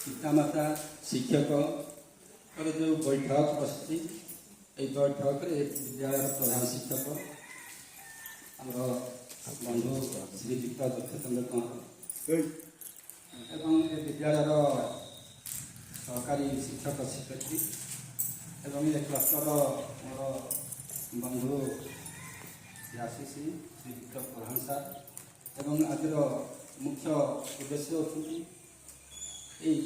पितामाता शिक्षक और जो बैठक बसी बैठक विद्यालय प्रधान शिक्षक बंधु श्रीजुक्त दक्षचंद्र कंवर एवं विद्यालय सहकारी शिक्षक शिक्षयित्री एवं ये क्लस्टर मोर बंधु आशीष श्रीजुक्त प्रधान सार एवं आज मुख्य उद्देश्य होती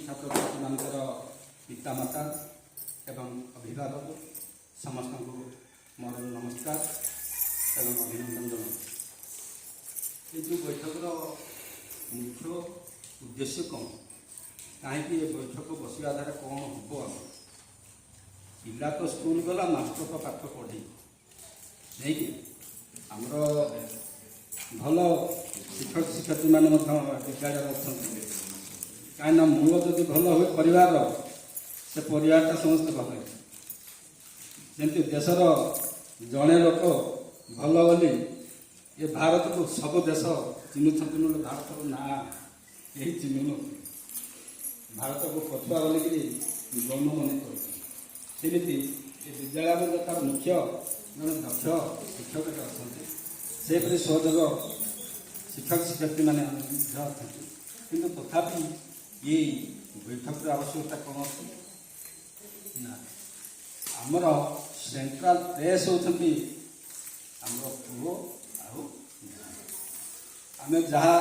छात्र छात्री मानकर पितामाता एवं अभिभावक समस्त को मोर नमस्कार एवं अभिनंदन जनाऊँ। ये जो बैठक मुख्य उद्देश्य कौन कहीं बैठक बसवा द्वारा कौन हम पिला तो स्कूल गला मास्टर तो पाठ पढ़े नहीं कि आमर भल शिक्षक शिक्षयित्री मैंने विद्यालय अच्छा कहीं मूल जदि भल हुए परिवार से परिवारटा समस्त भल जमी देशर जड़े लोक भल बोली ये भारत को सब देश चिन्हुंट भारत ना यही चिन्हु भारत को पछुआ बोलिकी गौण मन करती विद्यालय में तार मुख्य जड़े दक्ष शिक्षक अच्छा सेपरी सहयोग शिक्षक शिक्षयित्री मैंने अच्छा किंतु तथापि ये बैठक आवश्यकता कौन अच्छी ना आमर सेंट्राल प्रेस होती आम पुओ आम जहाँ